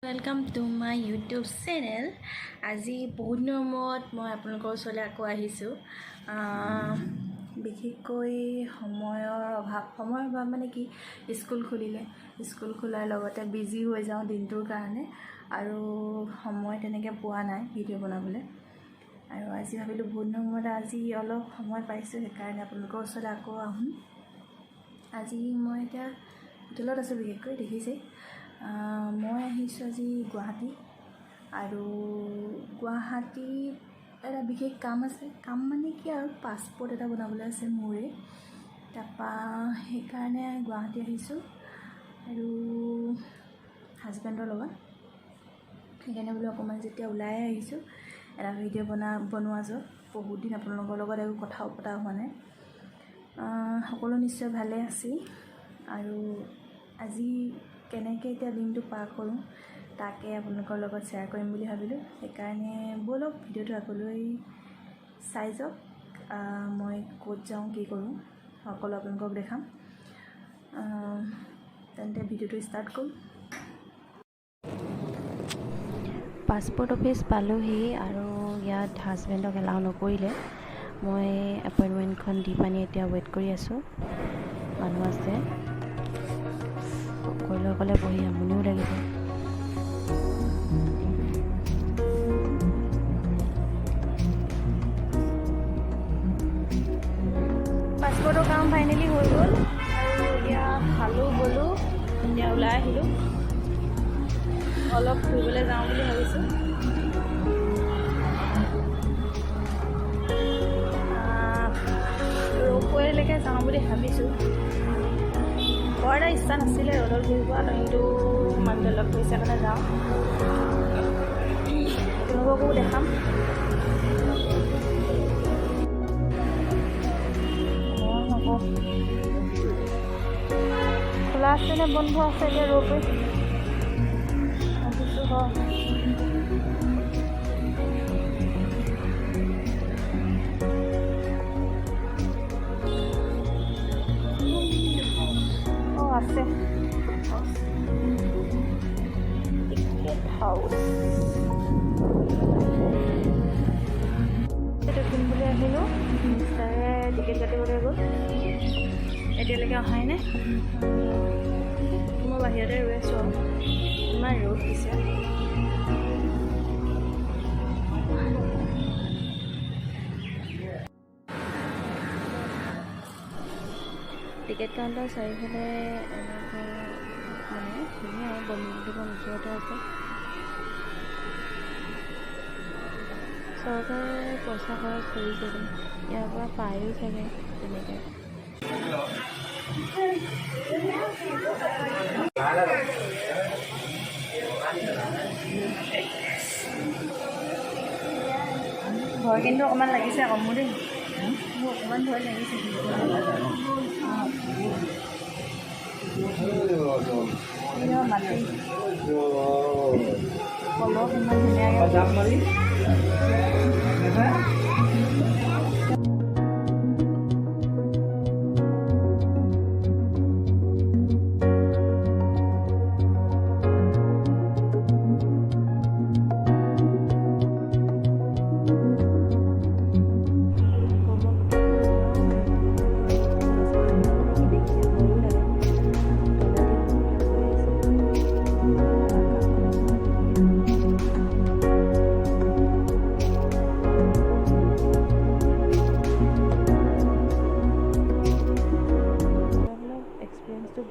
Welcome to my YouTube channel. আজি বহুত দিনৰ মূৰত মই আপোনালোকৰ ওচৰলৈ আকৌ আহিছোঁ। বিশেষকৈ সময়ৰ অভাৱ মানে কি, স্কুল খুলিলে, স্কুল খোলাৰ লগতে বিজি হৈ যাওঁ দিনটোৰ কাৰণে আৰু সময় তেনেকৈ পোৱা নাই ভিডিঅ' বনাবলৈ। আৰু আজি ভাবিলোঁ বহুত দিনৰ মূৰত আজি অলপ সময় পাইছোঁ, সেইকাৰণে আপোনালোকৰ ওচৰলৈ আকৌ আহোঁ। আজি মই এতিয়া হোটেলত আছোঁ, বিশেষকৈ দেখিছে মই আহিছোঁ আজি গুৱাহাটী। আৰু গুৱাহাটীত এটা বিশেষ কাম আছে, কাম মানে কি আৰু পাছপৰ্ট এটা বনাবলৈ আছে মোৰে। তাৰপৰা সেইকাৰণে গুৱাহাটী আহিছোঁ আৰু হাজবেণ্ডৰ লগত। সেইকাৰণে বোলো অকণমান যেতিয়া ওলাই আহিছোঁ এটা ভিডিঅ' বনোৱা যাওক। বহুত দিন আপোনালোকৰ লগত একো কথাও পতা হোৱা নাই। সকলো নিশ্চয় ভালে আছে। আৰু আজি কেনেকৈ এতিয়া দিনটো পাৰ কৰোঁ তাকে আপোনালোকৰ লগত শ্বেয়াৰ কৰিম বুলি ভাবিলোঁ। সেইকাৰণে ব'লক ভিডিঅ'টো আগলৈ চাই যাওক। মই ক'ত যাওঁ কি কৰোঁ সকলো আপোনালোকক দেখাম। তেন্তে ভিডিঅ'টো ষ্টাৰ্ট কৰোঁ। পাছপৰ্ট অফিচ পালোহি আৰু ইয়াত হাজবেণ্ডক এলাউ নকৰিলে। মই এপইণ্টমেণ্টখন দি পানি এতিয়া ৱেইট কৰি আছোঁ। মানুহ আছে, অকলে অকলে বহি আমনিও লাগিছে। পাছপৰ্টৰ কাম ফাইনেলি হৈ গ'ল আৰু এতিয়া খালোঁ বলোঁ, এতিয়া ওলাই আহিলোঁ। অলপ ফুৰিবলৈ যাওঁ বুলি ভাবিছোঁ। ৰৌপৱেলৈকে যাওঁ বুলি ভাবিছোঁ। বৰ এটা ইচ্ছা নাছিলে ৰ'দত ঘূৰিব, কিন্তু মানুহটো লগ ধৰিছে কাৰণে যাওঁ। তেওঁলোককো দেখাম। খোলা আছে নে বন্ধ আছে এতিয়া ৰৌপৱে? ভাবিছোঁ হয়। আছে টিকেট হাউচ। কিন বুলি আহিলোঁ, মিষ্টাৰে টিকেট কাটিবলৈ গ'ল। এতিয়ালৈকে অহাই নাই। মই বাহিৰতে ৰৈ আছোঁ আৰু ইমান ৰ'দ দিছে। টিকেট কাউণ্টাৰ চাৰিওফালে এনেকৈ মানে ধুনীয়া আৰু বন্ধুখন ওচৰতে আছে। চৰকাৰে পইচা খৰচ কৰিছে, ইয়াৰ পৰা পায়ো চাগে তেনেকৈ। ভয় কিন্তু অকণমান লাগিছে আকৌ মোৰ দেই, মোৰ অকণমান ভয় লাগিছে। মাটি কলহ ইমান ধুনীয়াকৈ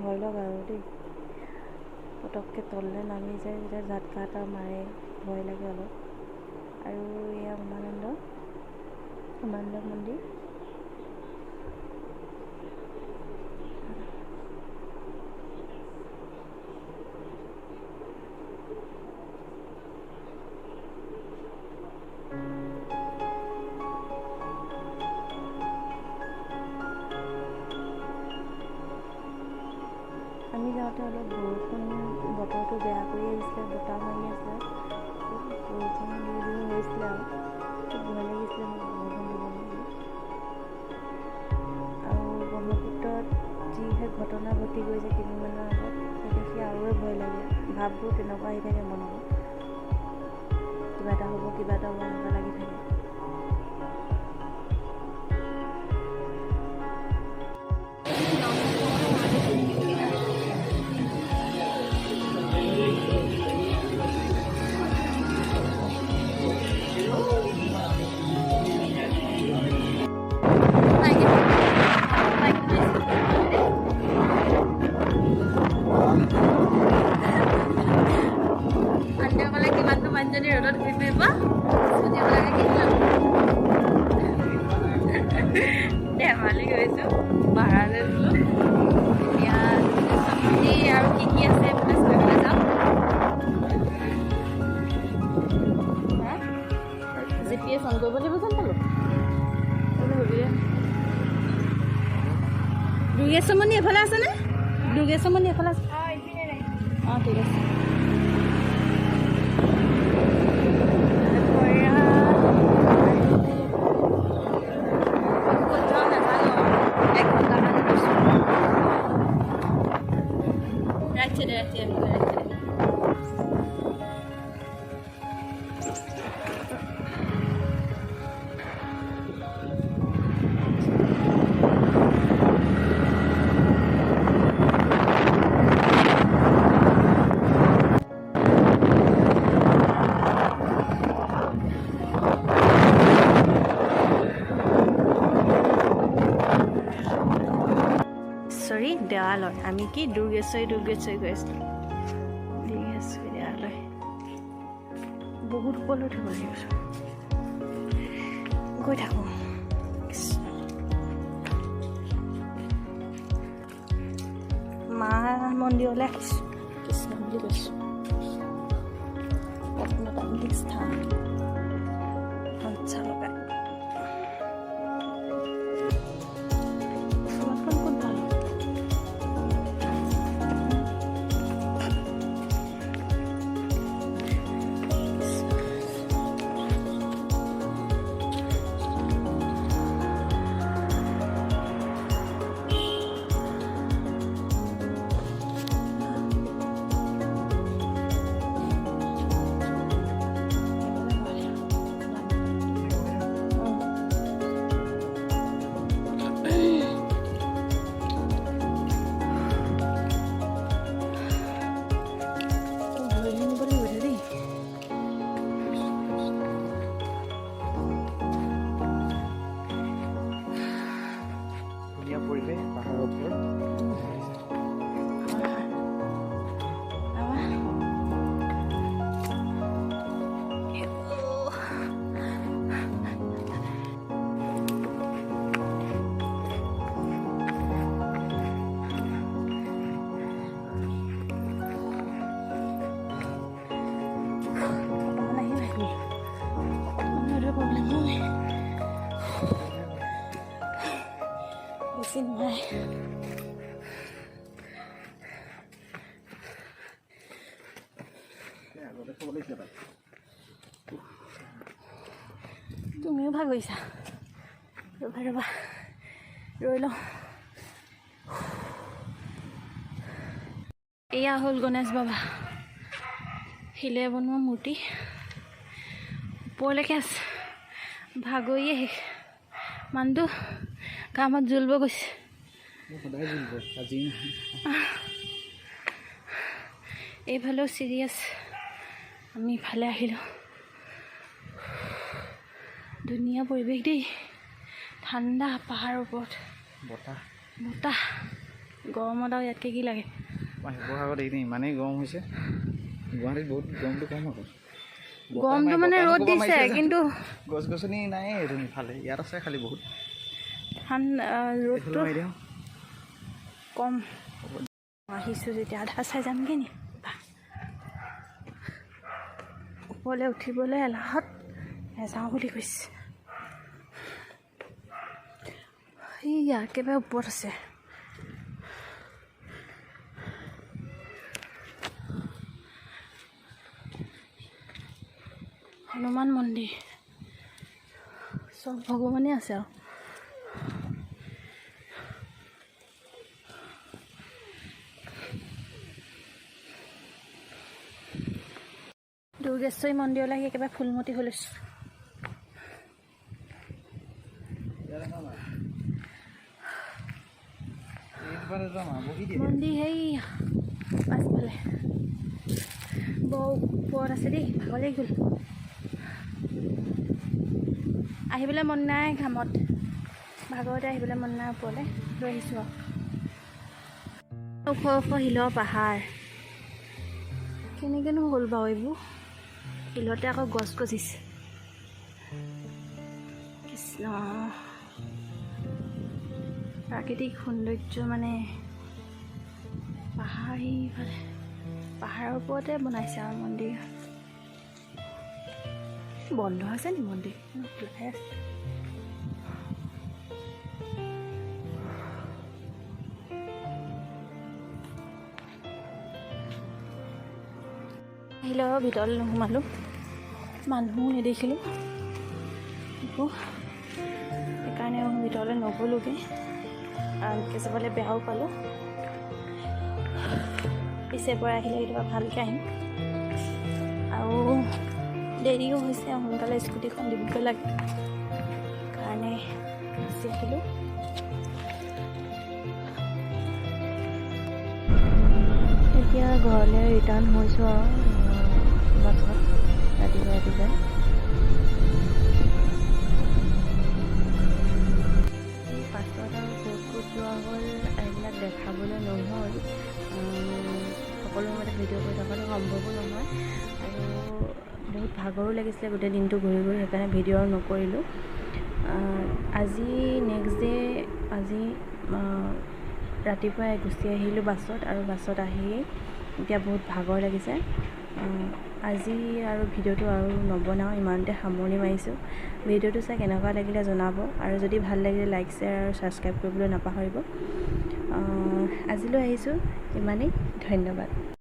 ভয় লগা আৰু দেই। পটককৈ তললৈ নামি যায় যেতিয়া ঝাটকা এটা মাৰে, ভয় লাগে অলপ। আৰু এয়া উমানন্দ মন্দিৰ। আমি যাওঁতে অলপ বৰষুণ, বতৰটো বেয়া কৰি আহিছিলে, বতাহ মাৰি আছিলে, বৰষুণ দিও হৈছিলে আৰু ভয় লাগিছিলে মোক বৰষুণ দিব বুলি। আৰু ব্ৰহ্মপুত্ৰত যিহে ঘটনা ঘটি গৈছে কেইদিনমানৰ আগত, দেখি আৰু ভয় লাগে ভাববোৰ তেনেকুৱা আহি থাকে মনত কিবা এটা হ'ব এনেকুৱা লাগি থাকে যদি ৰ'দত ঘূৰি ফুৰিব ধেমালি কৰিছোঁ ভাড়ালৈ দিলোঁ এতিয়া আৰু কি আছে এইফালে চাবলৈ যাওঁ GPS অন কৰিব লাগিব যেন পালোঁ দুৰ্গেশ্বৰমণি এফালে আছেনে দুৰ্গেশ্বৰমণি এফালে আছে অঁ ঠিক আছে দেৱালয় আমি কি দুৰ্গেশ্বৰী গৈ আছিলোঁ দুৰ্গেশ্বৰী দেৱালয় বহুত ওপৰলৈ উঠিব লাগিব গৈ থাকোঁ মা মন্দিৰলৈ আহিছোঁ কৃষ্ণ বুলি কৈছোঁ প্ৰত্নতান্ত্ৰিক স্থান সঞ্চালকালয় পৰিৱেশ পাহাৰৰ ওপৰত তুমিও ভাগৰিছা ৰ'বা ৰৈ লওঁ এয়া হ'ল গণেশ বাবা শিলে বনোৱা মূৰ্তি ওপৰলৈকে আছে ভাগৰিয়ে শেষ মানুহটো কামত জ্বলিব গৈছে এইফালেও চিৰিয়াছ আমি ইফালে আহিলোঁ ধুনীয়া পৰিৱেশ দেই ঠাণ্ডা পাহাৰৰ ওপৰত বতাহ গৰমত আৰু ইয়াতকৈ কি লাগে শিৱসাগৰত এইখিনি ইমানেই গৰম হৈছে গুৱাহাটীত বহুত গৰমটো কম আকৌ গৰমটো মানে ৰ'দ দিছে কিন্তু গছ গছনি নাই এইটো ইফালে ইয়াত আছে খালি বহুত ঠাণ্ডা ৰ'দটো কম আহিছোঁ যেতিয়া আধা চাই যামগৈ নি ওপৰলৈ উঠিবলৈ এলাহত নাযাওঁ বুলি কৈছে এইয়া একেবাৰে ওপৰত আছে হনুমান মন্দিৰ চব ভগৱানে আছে আৰু যোগেশ্বৰী মন্দিৰলৈ আহি একেবাৰে ফুলমতি হৈ লৈছোঁ। মন্দিৰ সেই পাছফালে বৰ ওপৰত আছে দেই, ভাগৰ লাগি গ'ল। আহিবলৈ মন নাই ঘামত, ভাগৰতে আহিবলৈ মন নাই। ওপৰলৈ লৈ আহিছোঁ আৰু ওখ ওখ শিলৰ পাহাৰ কেনেকৈনো হ'ল বাৰু এইবোৰ? শিলতে আকৌ গছ গজিছে। কৃষ্ণ, প্ৰাকৃতিক সৌন্দৰ্য মানে পাহাৰ, সেইফালে পাহাৰৰ ওপৰতে বনাইছে আৰু মন্দিৰ। বন্ধ আছে নি মন্দিৰ? খোলাই আছে। আহিলোঁ আৰু ভিতৰলৈ নোসোমালোঁ, মানুহো নেদেখিলোঁ একো, সেইকাৰণে ভিতৰলৈ নগ'লোগৈ। কাৰণ যাবলৈ বেয়াও পালোঁ। পিছে পৰা আহিলে কেতিয়াবা ভালকৈ আহিম। আৰু দেৰিও হৈছে, সোনকালে স্কুটিখন দিবগৈ লাগে, সেইকাৰণে গুচি আহিলোঁ। এতিয়া ঘৰলৈ ৰিটাৰ্ণ হৈছোঁ আৰু বাছত ৰাতিপুৱাই। পাছত আৰু ক'ত যোৱা হ'ল এইবিলাক দেখাবলৈ নহ'ল, সকলো সময়তে ভিডিঅ' কৰি থকাটো সম্ভৱো নহয়, আৰু বহুত ভাগৰো লাগিছিলে গোটেই দিনটো ঘূৰি ঘূৰি, সেইকাৰণে ভিডিঅ' আৰু নকৰিলোঁ। আজি নেক্সট ডে, আজি ৰাতিপুৱাই গুচি আহিলোঁ বাছত, আৰু বাছত আহি এতিয়া বহুত ভাগৰ লাগিছে। আজি আৰু ভিডিঅ'টো আৰু নবনাওঁ, ইমানতে সামৰণি মাৰিছোঁ। ভিডিঅ'টো চাই কেনেকুৱা লাগিলে জনাব, আৰু যদি ভাল লাগিলে লাইক, শ্বেয়াৰ আৰু ছাবস্ক্ৰাইব কৰিবলৈ নাপাহৰিব। আজিলৈ আহিছোঁ ইমানেই, ধন্যবাদ।